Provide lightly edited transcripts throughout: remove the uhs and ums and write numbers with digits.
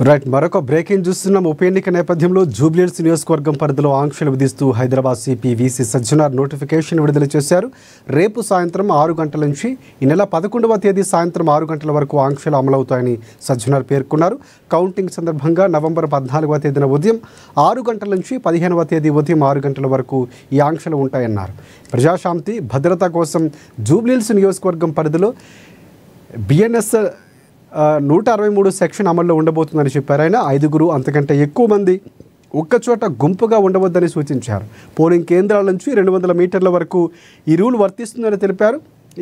Right మరొక breaking చూస్తున్నాం. ఉప ఎన్నిక నేపథ్యంలో జూబ్లీహిల్స్ నియోజకవర్గం పరిధిలో ఆంక్షలు విధిస్తూ Hyderabad CP VC Sajjanar notification విడుదల చేశారు. రేపు సాయంత్రం 6 గంటల నుంచి ఈ నెల 11వ తేదీ సాయంత్రం 6 గంటల వరకు ఆంక్షలు అమలవుతాయని సజ్జనార్ పేర్కొన్నారు. కౌంటింగ్ సందర్భంగా నవంబర్ 14వ తేదీన ఉదయం 6 గంటల నుంచి 15వ తేదీ ఉదయం 6 గంటల వరకు ఈ ఆంక్షలు ఉంటాయన్నారు. ప్రజాశాంతి భద్రత కోసం జూబ్లీహిల్స్ నియోజకవర్గం పరిధిలో బిఎన్ఎస్ 163 సెక్షన్ అమల్లో ఉండబోతుందని చెప్పారు. ఆయన 5 అంతకంటే ఎక్కువ మంది ఒక్కచోట గుంపుగా ఉండవద్దని సూచించారు. పోలింగ్ కేంద్రాల నుంచి 200 మీటర్ల వరకు ఈ రూల్ వర్తిస్తుందని తెలిపారు.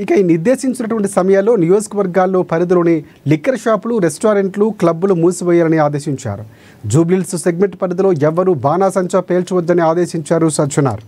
ఇక ఈ నిర్దేశించినటువంటి సమయాల్లో నియోజకవర్గాల్లో పరిధిలోని లిక్కర్ షాపులు, రెస్టారెంట్లు, క్లబ్బులు మూసివేయాలని ఆదేశించారు. జూబ్లీహిల్స్ సెగ్మెంట్ పరిధిలో ఎవ్వరూ బాణాసంచా పేల్చవద్దని ఆదేశించారు సజ్జనార్.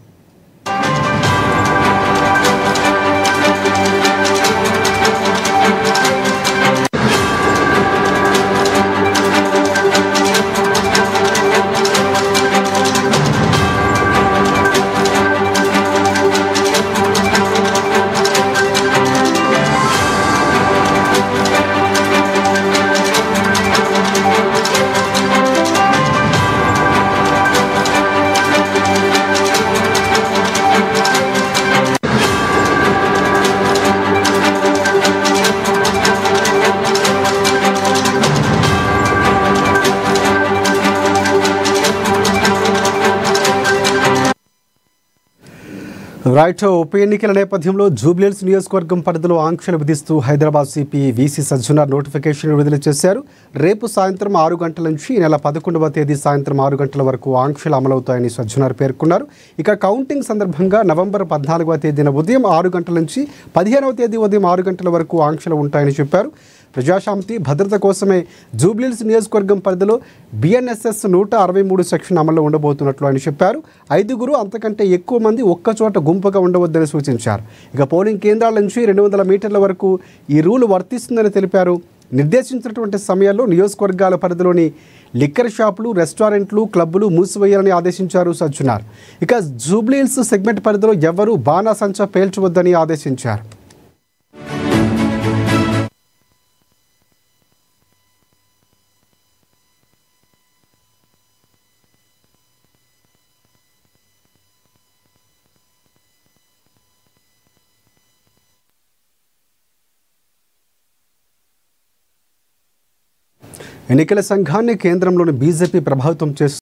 రైట్ ఉప ఎన్నికల నేపథ్యంలో జూబ్లీహిల్స్ నియోజకవర్గం పరిధిలో ఆంక్షలు విధిస్తూ Hyderabad CP VC Sajjanar notification విడుదల చేశారు. రేపు సాయంత్రం 6 గంటల నుంచి ఈ నెల 11వ తేదీ సాయంత్రం 6 గంటల వరకు ఆంక్షలు అమలవుతాయని సజ్జనార్ పేర్కొన్నారు. ఇక కౌంటింగ్ సందర్భంగా నవంబర్ 14వ తేదీన ఉదయం 6 గంటల నుంచి 15వ తేదీ ఉదయం 6 గంటల వరకు ఆంక్షలు ఉంటాయని చెప్పారు. ప్రజాశాంతి భద్రత కోసమే జూబ్లీహిల్స్ నియోజకవర్గం పరిధిలో బిఎన్ఎస్ఎస్ 163 సెక్షన్ అమల్లో ఉండబోతున్నట్లు ఆయన చెప్పారు. 5 అంతకంటే ఎక్కువ మంది ఒక్కచోట గుంపుగా ఉండవద్దని సూచించారు. ఇక పోలింగ్ కేంద్రాల నుంచి 200 మీటర్ల వరకు ఈ రూల్ వర్తిస్తుందని తెలిపారు. నిర్దేశించినటువంటి సమయాల్లో నియోజకవర్గాల పరిధిలోని లిక్కర్ షాపులు, రెస్టారెంట్లు, క్లబ్బులు మూసివేయాలని ఆదేశించారు సజ్జనార్. ఇక జూబ్లీహిల్స్ సెగ్మెంట్ పరిధిలో ఎవరూ బాణాసంచా పేల్చవద్దని ఆదేశించారు. ఎన్నికల సంఘాన్ని కేంద్రంలోని బీజేపీ ప్రభావితం చేస్తుంది.